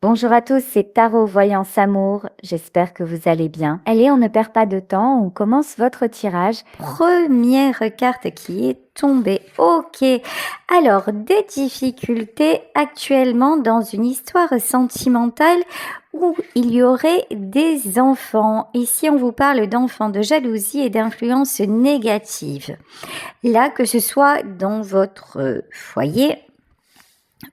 Bonjour à tous, c'est Tarot Voyance Amour. J'espère que vous allez bien. Allez, on ne perd pas de temps, on commence votre tirage. Première carte qui est tombée. Ok. Alors, des difficultés actuellement dans une histoire sentimentale où il y aurait des enfants. Ici, on vous parle d'enfants, de jalousie et d'influence négative. Là, que ce soit dans votre foyer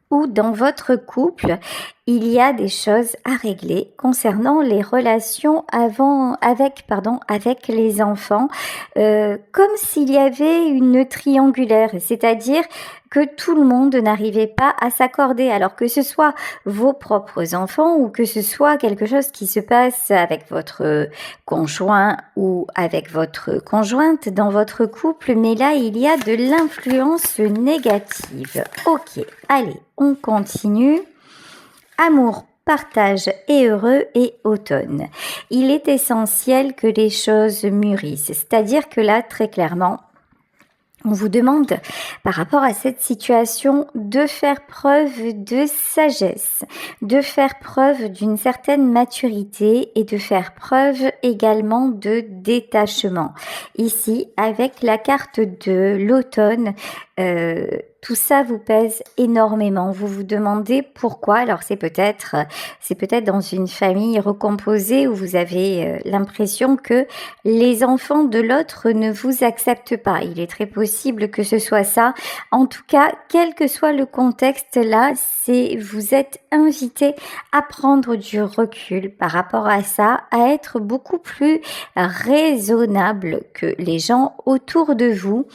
ou dans votre couple, il y a des choses à régler concernant les relations avec les enfants, comme s'il y avait une triangulaire, c'est-à-dire que tout le monde n'arrivait pas à s'accorder, alors que ce soit vos propres enfants ou que ce soit quelque chose qui se passe avec votre conjoint ou avec votre conjointe dans votre couple, mais là il y a de l'influence négative. Ok, allez, on continue. Amour, partage et heureux et automne. Il est essentiel que les choses mûrissent, c'est-à-dire que là, très clairement, on vous demande, par rapport à cette situation, de faire preuve de sagesse, de faire preuve d'une certaine maturité et de faire preuve également de détachement. Ici, avec la carte de l'automne, tout ça vous pèse énormément. Vous vous demandez pourquoi. Alors c'est peut-être dans une famille recomposée où vous avez l'impression que les enfants de l'autre ne vous acceptent pas. Il est très possible que ce soit ça. En tout cas, quel que soit le contexte là, vous êtes invité à prendre du recul par rapport à ça, à être beaucoup plus raisonnable que les gens autour de vous.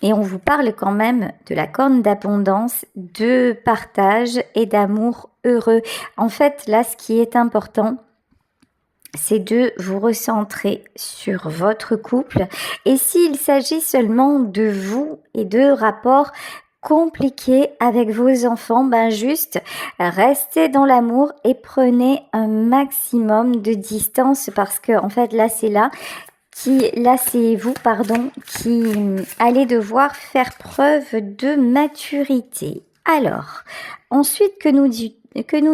Et on vous parle quand même de la corne d'abondance, de partage et d'amour heureux. En fait, là, ce qui est important, c'est de vous recentrer sur votre couple. Et s'il s'agit seulement de vous et de rapports compliqués avec vos enfants, juste restez dans l'amour et prenez un maximum de distance parce que en fait là c'est vous, qui allez devoir faire preuve de maturité. Alors, ensuite, que nous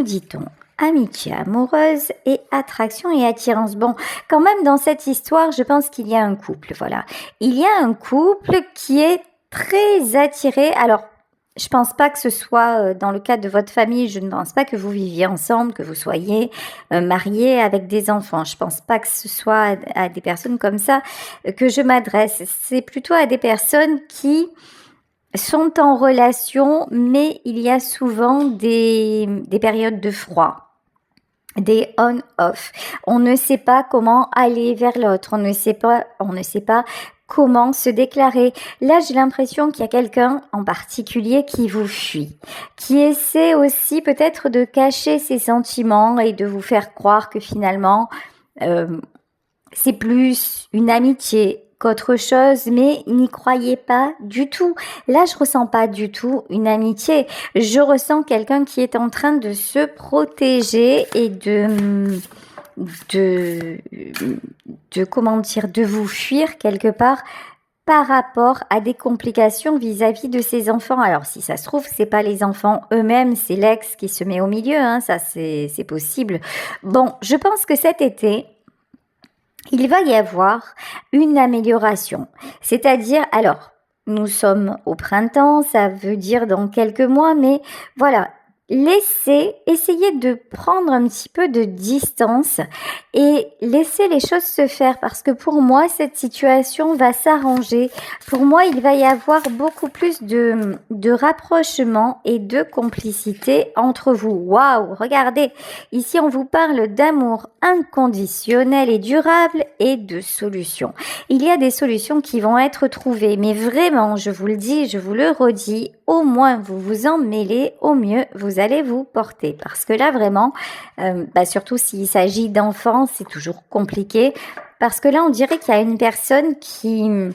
dit-on? Amitié amoureuse et attraction et attirance. Bon, quand même, dans cette histoire, je pense qu'il y a un couple, voilà. Il y a un couple qui est très attiré. Alors, je pense pas que ce soit dans le cadre de votre famille, je ne pense pas que vous viviez ensemble, que vous soyez mariés avec des enfants. Je pense pas que ce soit à des personnes comme ça que je m'adresse. C'est plutôt à des personnes qui sont en relation, mais il y a souvent des périodes de froid. Des on-off. On ne sait pas comment aller vers l'autre. On ne sait pas comment se déclarer. Là, j'ai l'impression qu'il y a quelqu'un en particulier qui vous fuit, qui essaie aussi peut-être de cacher ses sentiments et de vous faire croire que finalement, c'est plus une amitié qu'autre chose, mais n'y croyez pas du tout. Là, je ressens pas du tout une amitié. Je ressens quelqu'un qui est en train de se protéger et de vous fuir quelque part par rapport à des complications vis-à-vis de ses enfants. Alors, si ça se trouve, c'est pas les enfants eux-mêmes, c'est l'ex qui se met au milieu, ça c'est possible. Bon, je pense que cet été, il va y avoir une amélioration. C'est-à-dire, alors, nous sommes au printemps, ça veut dire dans quelques mois, mais voilà, essayez de prendre un petit peu de distance et laisser les choses se faire parce que pour moi, cette situation va s'arranger. Pour moi, il va y avoir beaucoup plus de rapprochement et de complicité entre vous. Waouh, regardez, ici on vous parle d'amour inconditionnel et durable et de solutions. Il y a des solutions qui vont être trouvées, mais vraiment, je vous le dis, je vous le redis, au moins vous vous en mêlez, au mieux vous allez vous porter. Parce que là vraiment, surtout s'il s'agit d'enfants, c'est toujours compliqué. Parce que là, on dirait qu'il y a une personne qui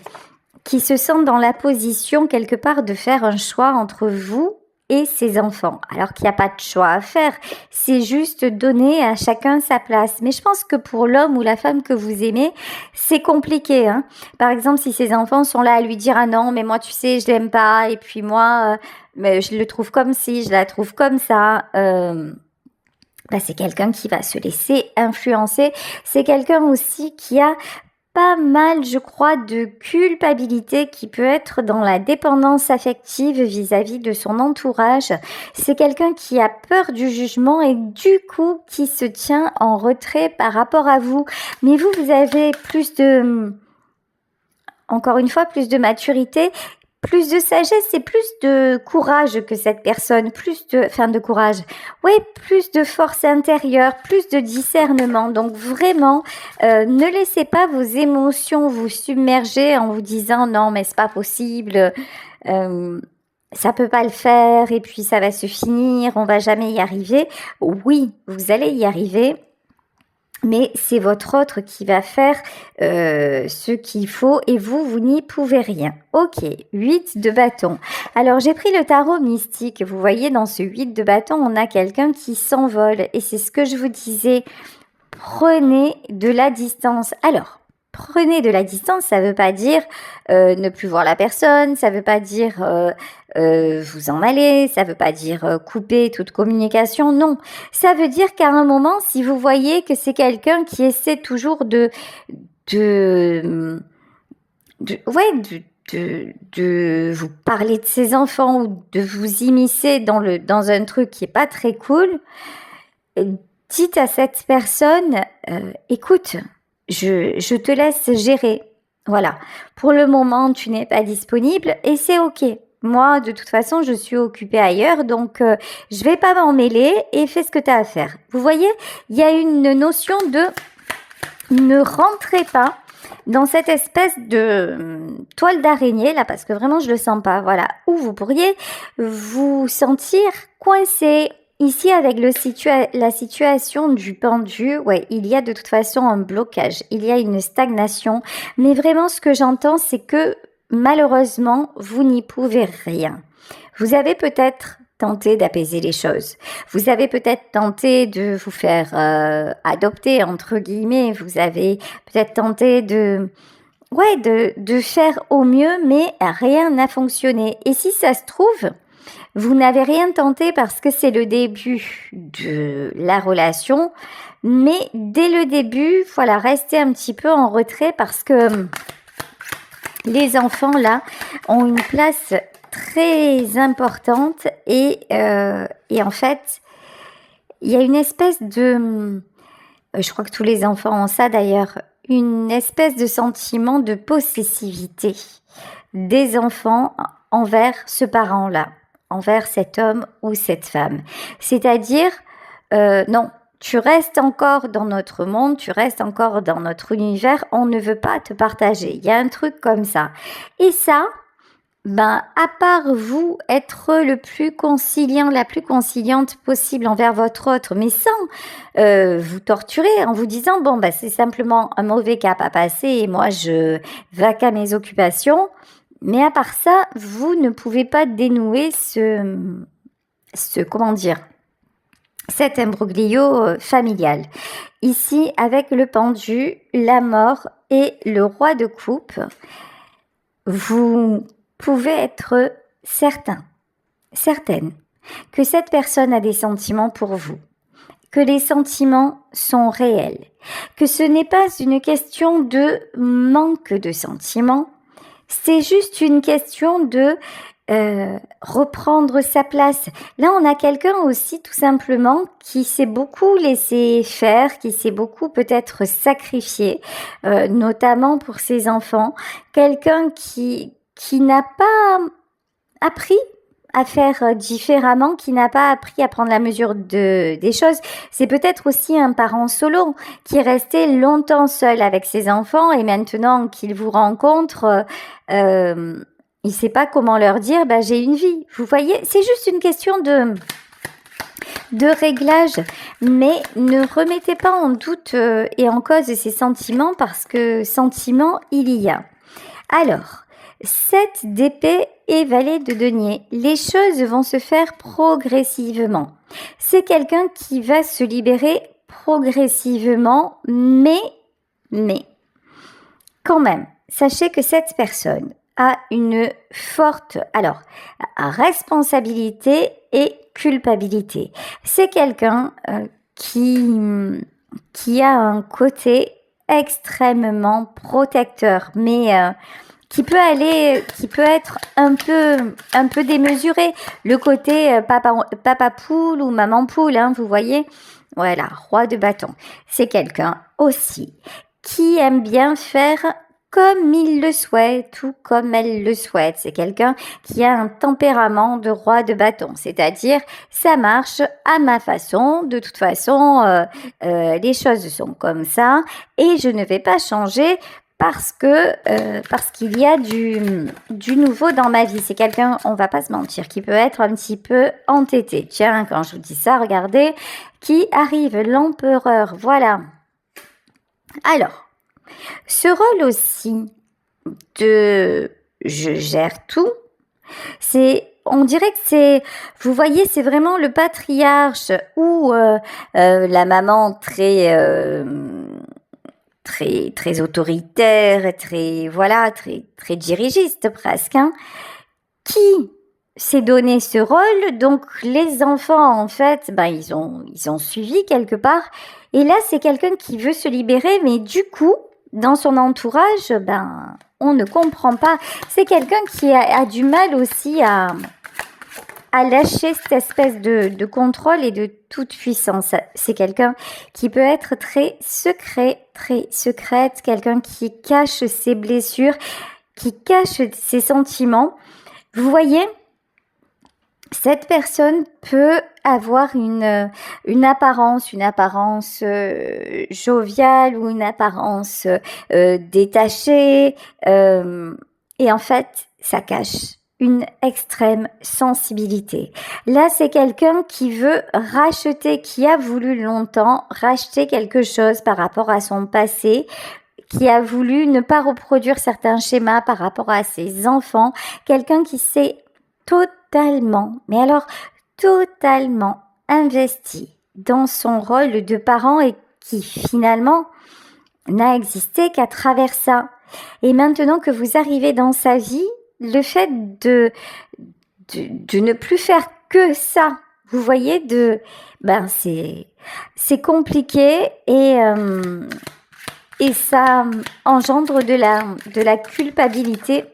se sent dans la position quelque part de faire un choix entre vous et ses enfants, alors qu'il n'y a pas de choix à faire, c'est juste donner à chacun sa place. Mais je pense que pour l'homme ou la femme que vous aimez, c'est compliqué. Par exemple, si ses enfants sont là à lui dire « Ah non, mais moi, tu sais, je l'aime pas, et puis moi, mais je le trouve comme ci, je la trouve comme ça c'est quelqu'un qui va se laisser influencer. C'est quelqu'un aussi qui a pas mal, je crois, de culpabilité, qui peut être dans la dépendance affective vis-à-vis de son entourage. C'est quelqu'un qui a peur du jugement et du coup qui se tient en retrait par rapport à vous. Mais vous avez encore une fois, plus de maturité, plus de sagesse et plus de courage que cette personne, plus de force intérieure, plus de discernement. Donc vraiment, ne laissez pas vos émotions vous submerger en vous disant non mais c'est pas possible, ça peut pas le faire et puis ça va se finir, on va jamais y arriver. Oui, vous allez y arriver. Mais c'est votre autre qui va faire ce qu'il faut et vous n'y pouvez rien. Ok, 8 de bâton. Alors j'ai pris le tarot mystique. Vous voyez, dans ce 8 de bâton, on a quelqu'un qui s'envole. Et c'est ce que je vous disais. Prenez de la distance. Alors, prenez de la distance, ça ne veut pas dire ne plus voir la personne, ça ne veut pas dire vous en aller, ça ne veut pas dire couper toute communication, non. Ça veut dire qu'à un moment, si vous voyez que c'est quelqu'un qui essaie toujours de vous parler de ses enfants ou de vous immiscer dans un truc qui est pas très cool, dites à cette personne, écoute, je te laisse gérer. Voilà. Pour le moment, tu n'es pas disponible et c'est ok. Moi, de toute façon, je suis occupée ailleurs, donc je vais pas m'en mêler et fais ce que tu as à faire. Vous voyez, il y a une notion de ne rentrez pas dans cette espèce de toile d'araignée là, parce que vraiment je le sens pas. Voilà, où vous pourriez vous sentir coincé. Ici, avec la situation du pendu, ouais, il y a de toute façon un blocage, il y a une stagnation. Mais vraiment, ce que j'entends, c'est que malheureusement, vous n'y pouvez rien. Vous avez peut-être tenté d'apaiser les choses. Vous avez peut-être tenté de vous faire adopter, entre guillemets. Vous avez peut-être tenté de faire au mieux, mais rien n'a fonctionné. Et si ça se trouve, vous n'avez rien tenté parce que c'est le début de la relation, mais dès le début, voilà, restez un petit peu en retrait parce que les enfants là ont une place très importante et en fait, il y a une espèce de, je crois que tous les enfants ont ça d'ailleurs, une espèce de sentiment de possessivité des enfants envers ce parent-là, envers cet homme ou cette femme. C'est-à-dire, non, tu restes encore dans notre monde, tu restes encore dans notre univers, on ne veut pas te partager. Il y a un truc comme ça. Et ça, à part vous, être le plus conciliant, la plus conciliante possible envers votre autre, mais sans vous torturer, en vous disant, c'est simplement un mauvais cap à passer et moi, je vais qu'à mes occupations. Mais à part ça, vous ne pouvez pas dénouer cet imbroglio familial. Ici, avec le pendu, la mort et le roi de coupe, vous pouvez être certaine que cette personne a des sentiments pour vous, que les sentiments sont réels, que ce n'est pas une question de manque de sentiments, c'est juste une question de reprendre sa place. Là, on a quelqu'un aussi tout simplement qui s'est beaucoup laissé faire, qui s'est beaucoup peut-être sacrifié, notamment pour ses enfants. Quelqu'un qui n'a pas appris à faire différemment, qui n'a pas appris à prendre la mesure des choses. C'est peut-être aussi un parent solo qui est resté longtemps seul avec ses enfants et maintenant qu'il vous rencontre, il sait pas comment leur dire j'ai une vie. Vous voyez, c'est juste une question de réglage, mais ne remettez pas en doute et en cause ces sentiments parce que sentiments il y a. Alors, 7 d'épée et valet de denier. Les choses vont se faire progressivement. C'est quelqu'un qui va se libérer progressivement, mais quand même, sachez que cette personne a une forte responsabilité et culpabilité. C'est quelqu'un qui a un côté extrêmement protecteur, mais qui peut être un peu démesuré. Le côté papa poule ou maman poule, hein, vous voyez. Voilà, roi de bâton. C'est quelqu'un aussi qui aime bien faire comme il le souhaite ou comme elle le souhaite. C'est quelqu'un qui a un tempérament de roi de bâton, c'est-à-dire ça marche à ma façon, de toute façon les choses sont comme ça et je ne vais pas changer parce qu'il y a du nouveau dans ma vie. C'est quelqu'un, on va pas se mentir, qui peut être un petit peu entêté. Tiens, quand je vous dis ça, regardez, qui arrive l'empereur, voilà. Alors, ce rôle aussi de je gère tout, on dirait que vous voyez, c'est vraiment le patriarche ou la maman très autoritaire, très dirigiste presque, hein, qui s'est donné ce rôle. Donc les enfants, en fait, ils ont suivi quelque part. Et là, c'est quelqu'un qui veut se libérer, mais du coup, dans son entourage, on ne comprend pas. C'est quelqu'un qui a du mal aussi à lâcher cette espèce de contrôle et de toute puissance. C'est quelqu'un qui peut être très secrète, quelqu'un qui cache ses blessures, qui cache ses sentiments. Vous voyez, cette personne peut avoir une apparence joviale ou une apparence détachée, et en fait, ça cache une extrême sensibilité. Là, c'est quelqu'un qui veut racheter, qui a voulu longtemps racheter quelque chose par rapport à son passé, qui a voulu ne pas reproduire certains schémas par rapport à ses enfants, quelqu'un qui s'est totalement investi dans son rôle de parent et qui finalement n'a existé qu'à travers ça. Et maintenant que vous arrivez dans sa vie, le fait de ne plus faire que ça, vous voyez, c'est compliqué et ça engendre de la culpabilité.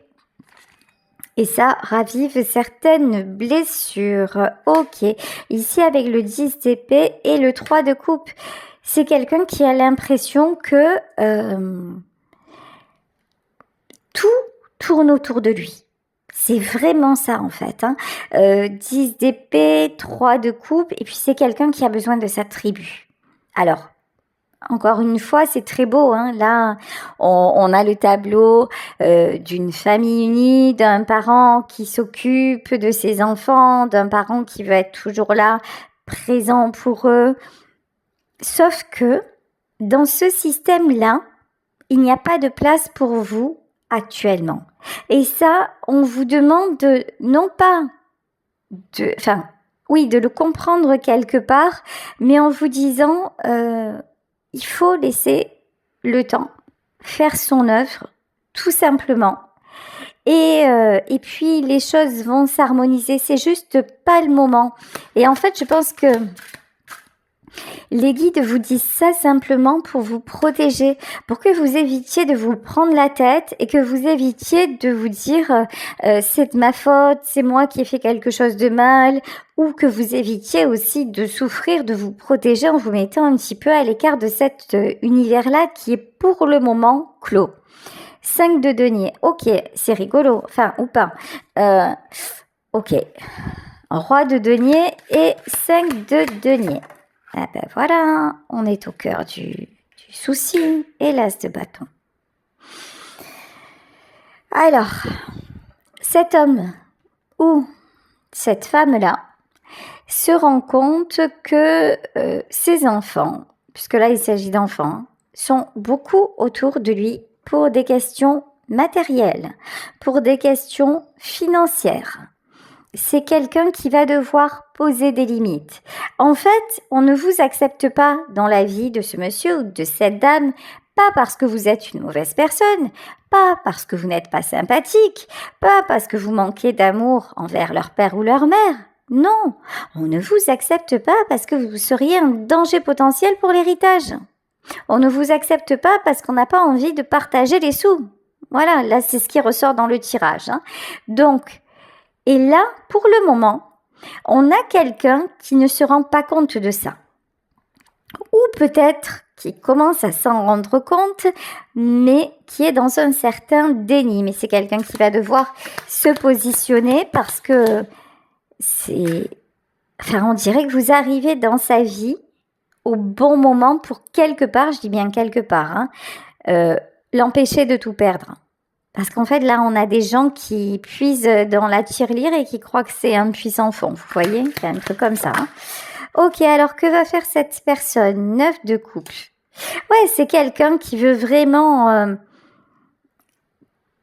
Et ça ravive certaines blessures. Ok, ici avec le 10 d'épée et le 3 de coupe, c'est quelqu'un qui a l'impression que tout tourne autour de lui. C'est vraiment ça en fait. 10 d'épée, 3 de coupe, et puis c'est quelqu'un qui a besoin de sa tribu. Alors, encore une fois, c'est très beau. Là, on a le tableau d'une famille unie, d'un parent qui s'occupe de ses enfants, d'un parent qui veut être toujours là, présent pour eux. Sauf que dans ce système-là, il n'y a pas de place pour vous actuellement. Et ça, on vous demande de le comprendre quelque part, mais en vous disant il faut laisser le temps faire son œuvre, tout simplement. Et puis, les choses vont s'harmoniser. C'est juste pas le moment. Et en fait, je pense que les guides vous disent ça simplement pour vous protéger, pour que vous évitiez de vous prendre la tête et que vous évitiez de vous dire c'est de ma faute, c'est moi qui ai fait quelque chose de mal, ou que vous évitiez aussi de souffrir, de vous protéger en vous mettant un petit peu à l'écart de cet univers-là qui est pour le moment clos. 5 de denier, ok, c'est rigolo, enfin ou pas. Ok, roi de denier et 5 de denier. Ah ben voilà, on est au cœur du souci et l'as de bâton. Alors, cet homme ou cette femme-là se rend compte que ses enfants, puisque là il s'agit d'enfants, sont beaucoup autour de lui pour des questions matérielles, pour des questions financières. C'est quelqu'un qui va devoir poser des limites. En fait, on ne vous accepte pas dans la vie de ce monsieur ou de cette dame, pas parce que vous êtes une mauvaise personne, pas parce que vous n'êtes pas sympathique, pas parce que vous manquez d'amour envers leur père ou leur mère. Non, on ne vous accepte pas parce que vous seriez un danger potentiel pour l'héritage. On ne vous accepte pas parce qu'on n'a pas envie de partager les sous. Voilà, là c'est ce qui ressort dans le tirage. Donc, et là, pour le moment, on a quelqu'un qui ne se rend pas compte de ça. Ou peut-être qui commence à s'en rendre compte, mais qui est dans un certain déni. Mais c'est quelqu'un qui va devoir se positionner parce que on dirait que vous arrivez dans sa vie au bon moment pour quelque part, je dis bien quelque part, l'empêcher de tout perdre. Parce qu'en fait, là, on a des gens qui puisent dans la tirelire et qui croient que c'est un puits sans fond. Vous voyez, c'est un truc comme ça. Ok, alors que va faire cette personne? 9 de coupe. Ouais, c'est quelqu'un qui veut vraiment...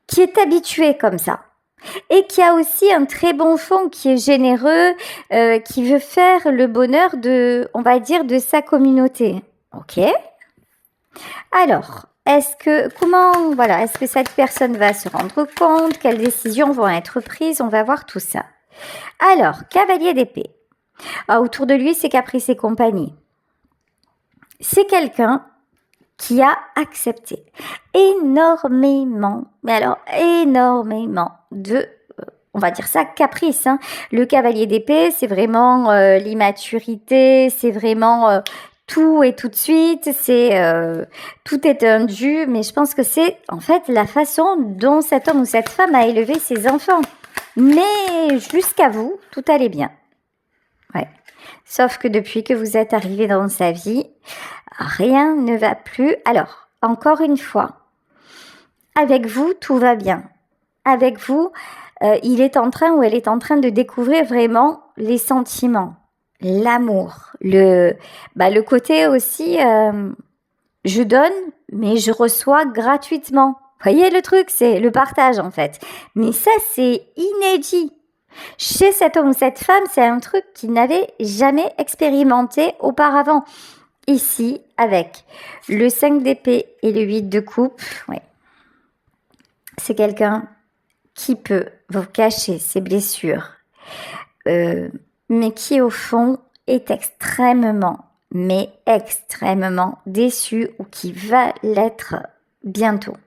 qui est habitué comme ça. Et qui a aussi un très bon fond, qui est généreux, qui veut faire le bonheur de, on va dire, de sa communauté. Ok. Alors, est-ce que cette personne va se rendre compte? Quelles décisions vont être prises? On va voir tout ça. Alors, cavalier d'épée. Autour de lui, c'est Caprice et compagnie. C'est quelqu'un qui a accepté énormément, mais alors énormément de, on va dire ça, caprice. Le cavalier d'épée, c'est vraiment l'immaturité, c'est vraiment tout et tout de suite, tout est un dû, mais je pense que c'est en fait la façon dont cet homme ou cette femme a élevé ses enfants. Mais jusqu'à vous, tout allait bien. Ouais. Sauf que depuis que vous êtes arrivé dans sa vie, rien ne va plus. Alors, encore une fois, avec vous, tout va bien. Avec vous, il est en train ou elle est en train de découvrir vraiment les sentiments, l'amour, le côté aussi, je donne, mais je reçois gratuitement. Vous voyez le truc, c'est le partage en fait. Mais ça, c'est inédit. Chez cet homme ou cette femme, c'est un truc qu'ils n'avaient jamais expérimenté auparavant. Ici, avec le 5 d'épée et le 8 de coupe, ouais. C'est quelqu'un qui peut vous cacher ses blessures, mais qui au fond est extrêmement déçu ou qui va l'être bientôt.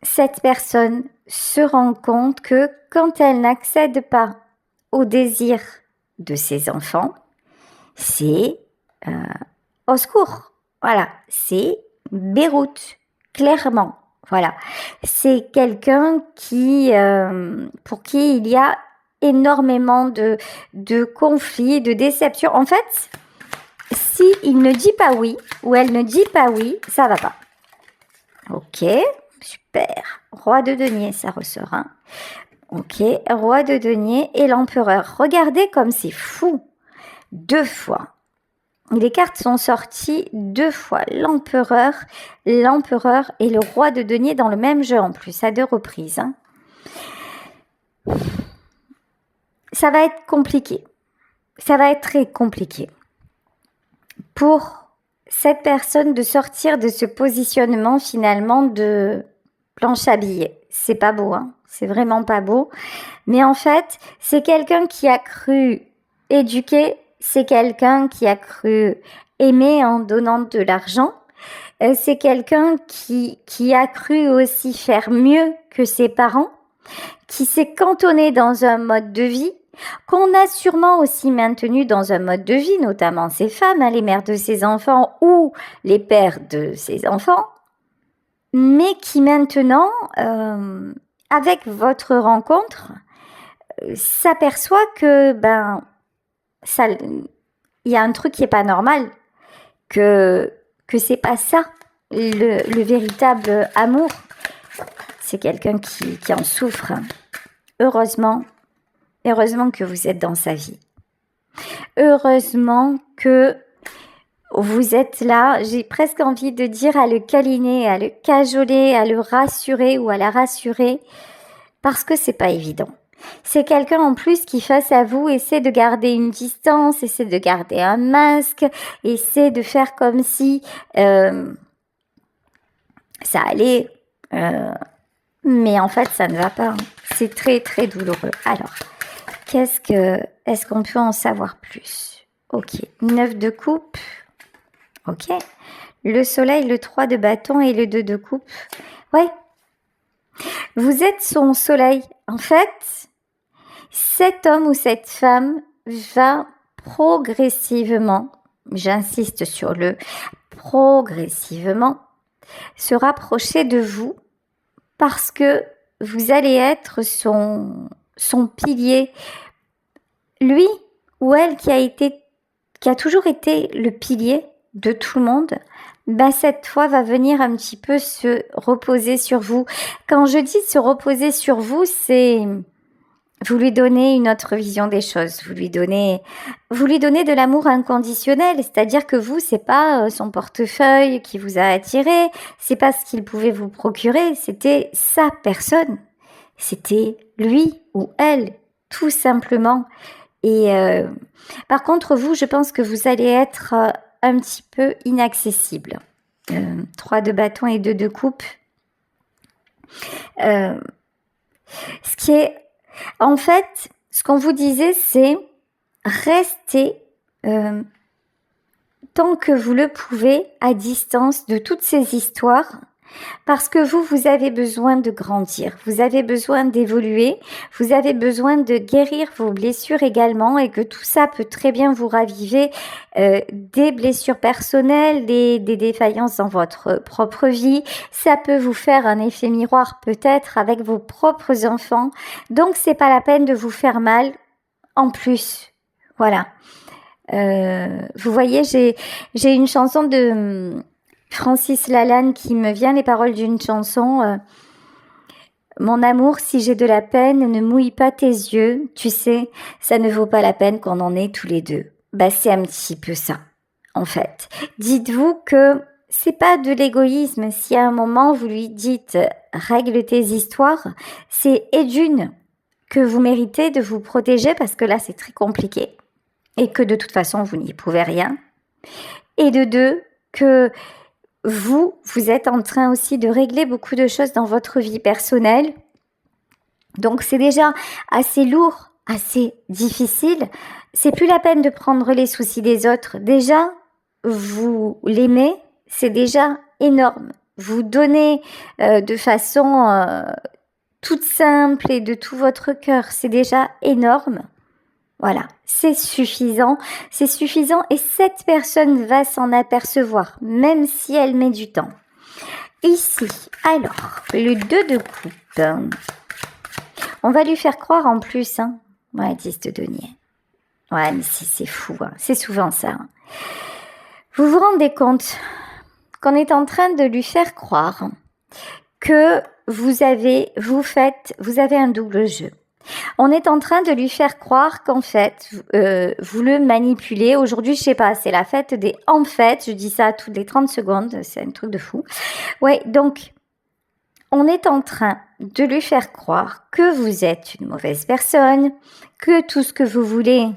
Cette personne se rend compte que quand elle n'accède pas au désir de ses enfants, c'est au secours. Voilà, c'est Beyrouth, clairement. Voilà, c'est quelqu'un pour qui il y a énormément de conflits, de déceptions. En fait, si il ne dit pas oui ou elle ne dit pas oui, ça va pas. Ok, super. Roi de denier, ça ressort. Ok, roi de denier et l'empereur. Regardez comme c'est fou. 2 fois. Les cartes sont sorties 2 fois. L'empereur et le roi de denier dans le même jeu en plus, à 2 reprises. Ça va être compliqué. Ça va être très compliqué. Pour cette personne de sortir de ce positionnement finalement de planche à billets. C'est pas beau, c'est vraiment pas beau. Mais en fait, c'est quelqu'un qui a cru éduquer, c'est quelqu'un qui a cru aimer en donnant de l'argent. C'est quelqu'un qui a cru aussi faire mieux que ses parents, qui s'est cantonné dans un mode de vie, qu'on a sûrement aussi maintenu dans un mode de vie, notamment ces femmes, les mères de ses enfants ou les pères de ses enfants, mais qui maintenant, avec votre rencontre, s'aperçoit que il y a un truc qui est pas normal, que c'est pas ça le véritable amour. C'est quelqu'un qui en souffre. Heureusement que vous êtes dans sa vie. Heureusement que vous êtes là, j'ai presque envie de dire à le câliner, à le cajoler, à le rassurer ou à la rassurer, parce que c'est pas évident. C'est quelqu'un en plus qui face à vous essaie de garder une distance, essaie de garder un masque, essaie de faire comme si ça allait, mais en fait ça ne va pas. C'est très très douloureux. Alors, Est-ce qu'on peut en savoir plus? Ok, 9 de coupe. Ok. Le soleil, le 3 de bâton et le 2 de coupe. Ouais. Vous êtes son soleil. En fait, cet homme ou cette femme va progressivement, j'insiste sur le progressivement, se rapprocher de vous parce que vous allez être son pilier. Lui ou elle qui a toujours été le pilier de tout le monde, cette fois va venir un petit peu se reposer sur vous. Quand je dis se reposer sur vous, c'est vous lui donnez une autre vision des choses, vous lui donnez de l'amour inconditionnel, c'est-à-dire que vous, c'est pas son portefeuille qui vous a attiré, c'est pas ce qu'il pouvait vous procurer, c'était sa personne, c'était lui ou elle, tout simplement. Et par contre, vous, je pense que vous allez être un petit peu inaccessible. 3 de bâton et 2 de coupe. Ce qui est... En fait, ce qu'on vous disait, c'est rester tant que vous le pouvez à distance de toutes ces histoires parce que vous avez besoin de grandir, vous avez besoin d'évoluer, vous avez besoin de guérir vos blessures également et que tout ça peut très bien vous raviver des blessures personnelles, des défaillances dans votre propre vie. Ça peut vous faire un effet miroir peut-être avec vos propres enfants. Donc c'est pas la peine de vous faire mal en plus. Voilà. Vous voyez, j'ai une chanson de Francis Lalanne qui me vient, les paroles d'une chanson. Mon amour, si j'ai de la peine, ne mouille pas tes yeux. Tu sais, ça ne vaut pas la peine qu'on en ait tous les deux. C'est un petit peu ça, en fait. Dites-vous que c'est pas de l'égoïsme. Si à un moment vous lui dites règle tes histoires, c'est et d'une que vous méritez de vous protéger parce que là c'est très compliqué et que de toute façon vous n'y pouvez rien. Et de deux, que vous êtes en train aussi de régler beaucoup de choses dans votre vie personnelle. Donc c'est déjà assez lourd, assez difficile. C'est plus la peine de prendre les soucis des autres. Déjà, vous l'aimez, c'est déjà énorme. Vous donnez de façon toute simple et de tout votre cœur, c'est déjà énorme. Voilà, c'est suffisant et cette personne va s'en apercevoir, même si elle met du temps. Ici, alors, le 2 de coupe, on va lui faire croire en plus, ouais, 10 de denier. Ouais, mais c'est fou, c'est souvent ça. Vous vous rendez compte qu'on est en train de lui faire croire que vous avez un double jeu. On est en train de lui faire croire qu'en fait, vous le manipulez. Aujourd'hui, je sais pas, c'est la fête des en fait. Je dis ça toutes les 30 secondes. C'est un truc de fou. Ouais, donc, on est en train de lui faire croire que vous êtes une mauvaise personne, que tout ce que vous voulez,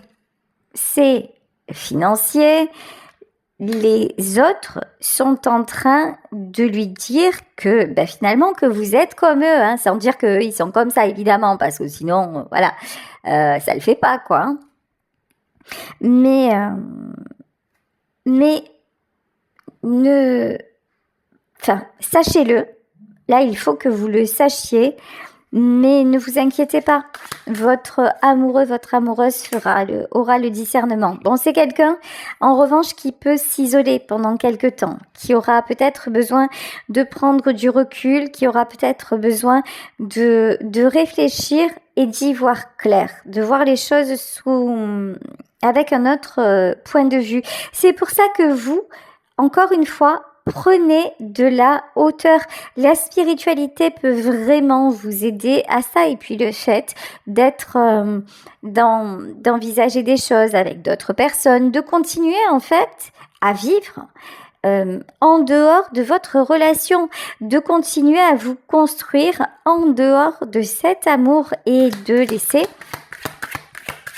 c'est financier. Les autres sont en train de lui dire que finalement que vous êtes comme eux, sans dire qu'ils sont comme ça évidemment, parce que sinon, voilà, ça le fait pas, quoi. Mais sachez-le, là il faut que vous le sachiez, mais ne vous inquiétez pas, votre amoureux, votre amoureuse aura le discernement. Bon, c'est quelqu'un, en revanche, qui peut s'isoler pendant quelque temps, qui aura peut-être besoin de prendre du recul, qui aura peut-être besoin de réfléchir et d'y voir clair, de voir les choses avec un autre point de vue. C'est pour ça que vous, encore une fois, prenez de la hauteur. La spiritualité peut vraiment vous aider à ça et puis le fait d'être d'envisager des choses avec d'autres personnes, de continuer en fait à vivre en dehors de votre relation, de continuer à vous construire en dehors de cet amour et de laisser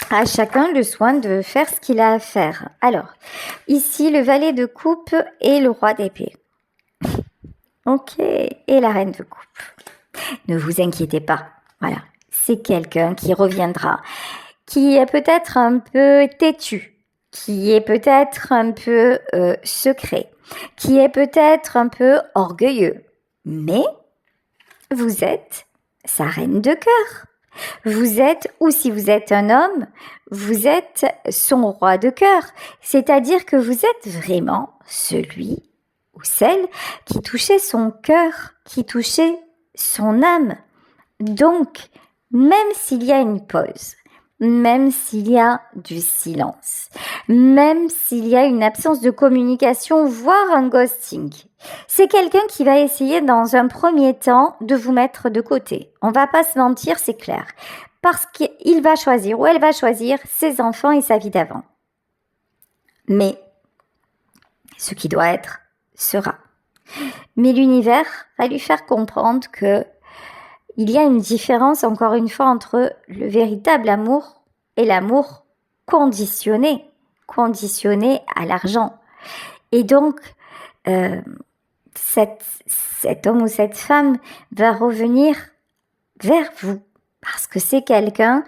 à chacun le soin de faire ce qu'il a à faire. Alors, ici, le valet de coupe et le roi d'épée. Ok, et la reine de coupe. Ne vous inquiétez pas, voilà, c'est quelqu'un qui reviendra. qui est peut-être un peu têtu, qui est peut-être un peu secret, qui est peut-être un peu orgueilleux. Mais vous êtes sa reine de cœur. Vous êtes, ou si vous êtes un homme, vous êtes son roi de cœur. C'est-à-dire que vous êtes vraiment celui ou celle qui touchait son cœur, qui touchait son âme. Donc, même s'il y a une pause, même s'il y a du silence, même s'il y a une absence de communication, voire un ghosting, c'est quelqu'un qui va essayer dans un premier temps de vous mettre de côté. On va pas se mentir, c'est clair. Parce qu'il va choisir ou elle va choisir ses enfants et sa vie d'avant. Mais ce qui doit être sera. Mais l'univers va lui faire comprendre que il y a une différence, encore une fois, entre le véritable amour et l'amour conditionné à l'argent. Et donc, cet homme ou cette femme va revenir vers vous parce que c'est quelqu'un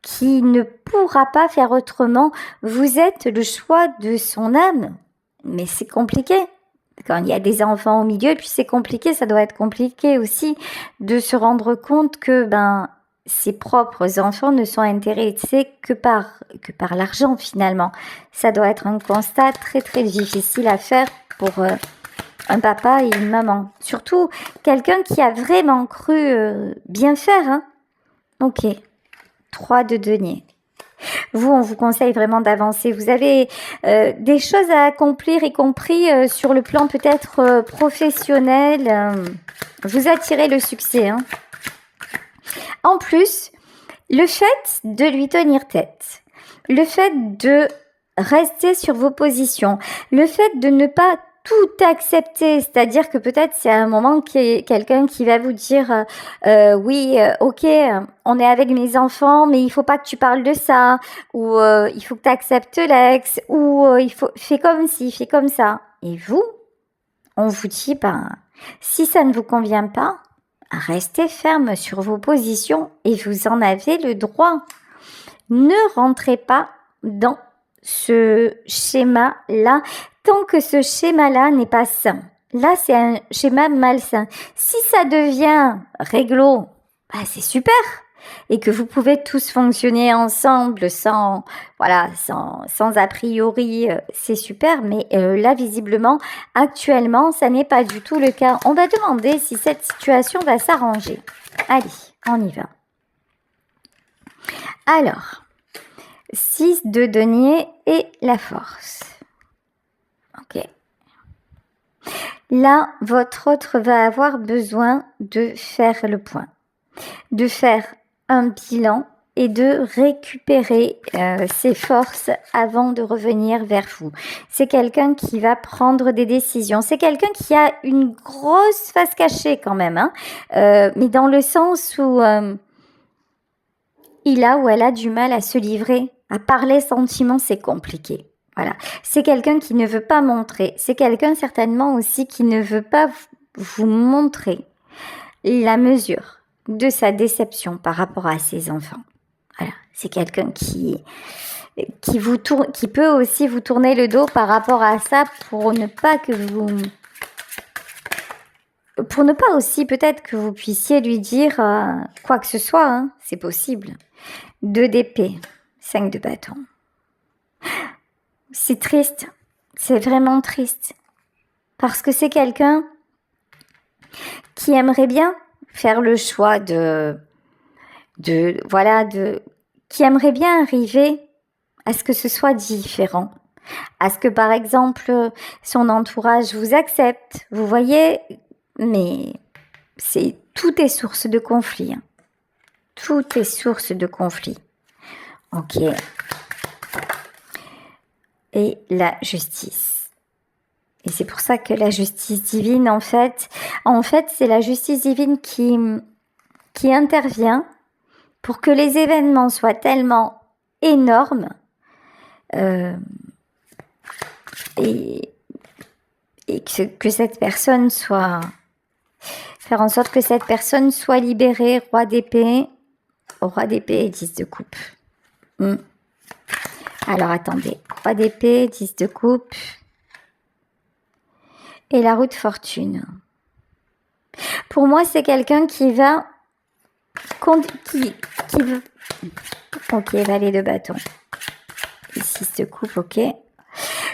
qui ne pourra pas faire autrement. Vous êtes le choix de son âme, mais c'est compliqué. Quand il y a des enfants au milieu, puis c'est compliqué, ça doit être compliqué aussi de se rendre compte que ses propres enfants ne sont intéressés que par l'argent finalement. Ça doit être un constat très très difficile à faire pour un papa et une maman. Surtout quelqu'un qui a vraiment cru bien faire. Hein. Ok, 3 de denier. Vous, on vous conseille vraiment d'avancer. Vous avez des choses à accomplir, y compris sur le plan peut-être professionnel. Vous attirez le succès. Hein. En plus, le fait de lui tenir tête, le fait de rester sur vos positions, le fait de ne pas tout accepter, c'est-à-dire que peut-être c'est à un moment qu'il y a quelqu'un qui va vous dire oui, ok, on est avec mes enfants, mais il faut pas que tu parles de ça, ou il faut que tu acceptes l'ex, ou il faut fais comme ci, fais comme ça. Et vous, on vous dit si ça ne vous convient pas, restez ferme sur vos positions et vous en avez le droit. Ne rentrez pas dans ce schéma-là tant que ce schéma-là n'est pas sain. Là, c'est un schéma malsain. Si ça devient réglo, c'est super. Et que vous pouvez tous fonctionner ensemble sans a priori, c'est super. Mais là, visiblement, actuellement, ça n'est pas du tout le cas. On va demander si cette situation va s'arranger. Allez, on y va. Alors, 6 de denier et la force. Ok. Là, votre autre va avoir besoin de faire le point, de faire un bilan et de récupérer ses forces avant de revenir vers vous. C'est quelqu'un qui va prendre des décisions. C'est quelqu'un qui a une grosse face cachée quand même, hein, mais dans le sens où il a ou elle a du mal à se livrer, à parler sentiments, c'est compliqué. Voilà, c'est quelqu'un qui ne veut pas montrer. C'est quelqu'un certainement aussi qui ne veut pas vous montrer la mesure de sa déception par rapport à ses enfants. Voilà, c'est quelqu'un qui peut aussi vous tourner le dos par rapport à ça pour ne pas aussi peut-être que vous puissiez lui dire quoi que ce soit, hein, c'est possible. 2 d'épée, 5 de bâton. C'est triste, c'est vraiment triste. Parce que c'est quelqu'un qui aimerait bien faire le choix qui aimerait bien arriver à ce que ce soit différent. À ce que, par exemple, son entourage vous accepte. Vous voyez, mais tout est source de conflit. Hein. Tout est source de conflit. Ok. Et la justice. Et c'est pour ça que la justice divine, en fait, c'est la justice divine qui intervient pour que les événements soient tellement énormes et que cette personne soit... Faire en sorte que cette personne soit libérée. Roi d'épée et 10 de coupe. Hmm. Alors, attendez. 3 d'épée, 10 de coupe. Et la roue de fortune. Pour moi, c'est quelqu'un qui va... qui veut... Ok, valet de bâton. Et 6 de coupe, ok.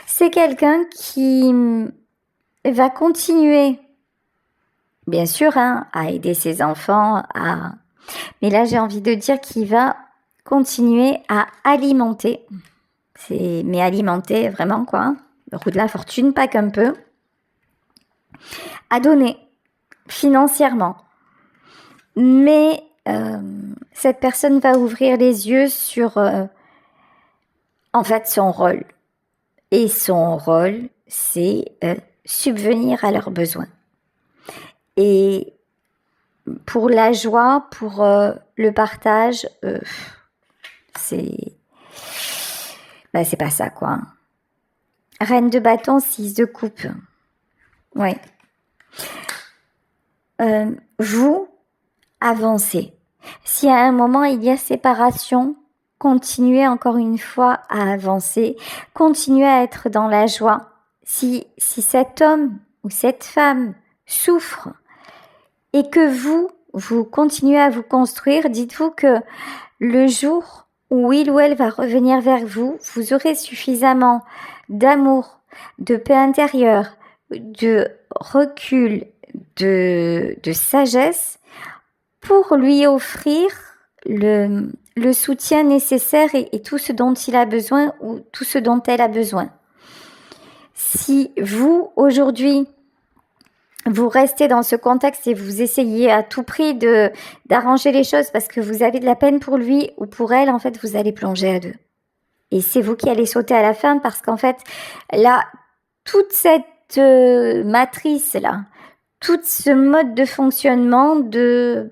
C'est quelqu'un qui va continuer, bien sûr, hein, à aider ses enfants, mais là, j'ai envie de dire qu'il va continuer à alimenter. Mais alimenter vraiment, quoi. Le roue de la fortune, pas qu'un peu. À donner, financièrement. Mais cette personne va ouvrir les yeux sur, en fait, son rôle. Et son rôle, c'est subvenir à leurs besoins. Et pour la joie, pour le partage, c'est pas ça, quoi. Reine de bâton, 6 de coupe. Ouais. Vous avancez. Si à un moment il y a séparation, continuez encore une fois à avancer, continuez à être dans la joie. Si cet homme ou cette femme souffre et que vous continuez à vous construire, dites-vous que le jour où il ou elle va revenir vers vous, vous aurez suffisamment d'amour, de paix intérieure, de recul, de sagesse pour lui offrir le soutien nécessaire et tout ce dont il a besoin ou tout ce dont elle a besoin. Si vous, aujourd'hui, vous restez dans ce contexte et vous essayez à tout prix d'arranger les choses parce que vous avez de la peine pour lui ou pour elle, en fait, vous allez plonger à deux. Et c'est vous qui allez sauter à la fin parce qu'en fait, là, toute cette matrice-là, tout ce mode de fonctionnement de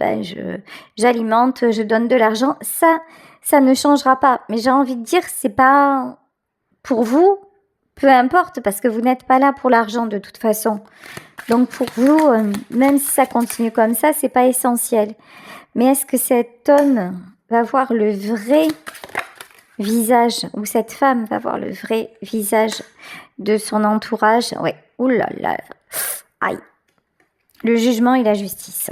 j'alimente, je donne de l'argent, ça ne changera pas. Mais j'ai envie de dire, c'est pas pour vous, peu importe, parce que vous n'êtes pas là pour l'argent de toute façon. Donc pour vous, même si ça continue comme ça, c'est pas essentiel. Mais est-ce que cet homme va voir le vrai visage, ou cette femme va voir le vrai visage de son entourage? Ouais, oulala, aïe. Le jugement et la justice.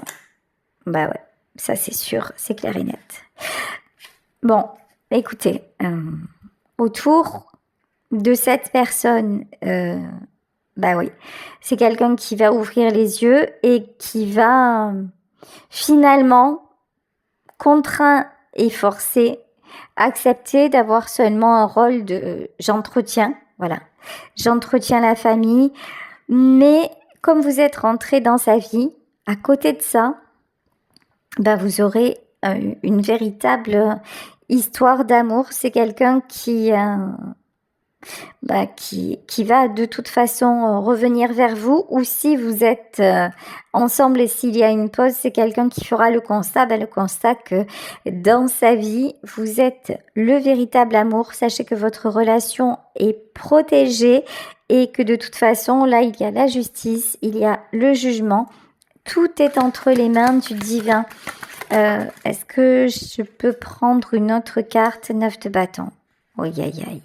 Bah ouais, ça c'est sûr, c'est clair et net. Bon, écoutez, autour de cette personne, bah oui, c'est quelqu'un qui va ouvrir les yeux et qui va finalement, contraint et forcé, accepter d'avoir seulement un rôle de j'entretiens, voilà, j'entretiens la famille, mais comme vous êtes rentré dans sa vie, à côté de ça, vous aurez une véritable histoire d'amour. C'est quelqu'un qui va de toute façon revenir vers vous, ou si vous êtes ensemble et s'il y a une pause, c'est quelqu'un qui fera le constat que dans sa vie, vous êtes le véritable amour. Sachez que votre relation est protégée et que de toute façon, là, il y a la justice, il y a le jugement. Tout est entre les mains du divin. Est-ce que je peux prendre une autre carte? 9 de bâton. Aïe, aïe, aïe.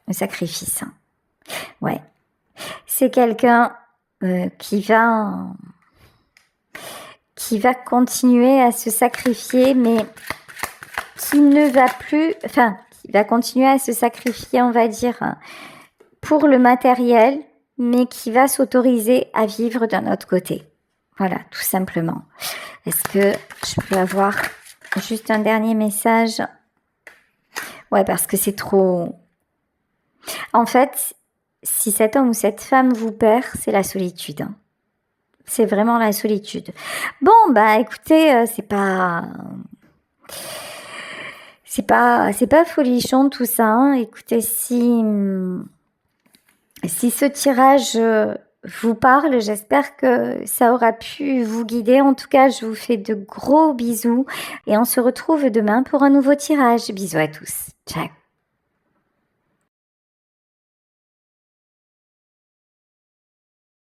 Le sacrifice. Ouais. C'est quelqu'un qui va continuer à se sacrifier, mais qui ne va plus... Enfin, qui va continuer à se sacrifier, on va dire, pour le matériel, mais qui va s'autoriser à vivre d'un autre côté. Voilà, tout simplement. Est-ce que je peux avoir juste un dernier message? Ouais, parce que c'est trop... En fait, si cet homme ou cette femme vous perd, c'est la solitude. C'est vraiment la solitude. Bon, écoutez, c'est pas folichon tout ça. Hein. Écoutez, si ce tirage vous parle, j'espère que ça aura pu vous guider. En tout cas, je vous fais de gros bisous et on se retrouve demain pour un nouveau tirage. Bisous à tous. Ciao.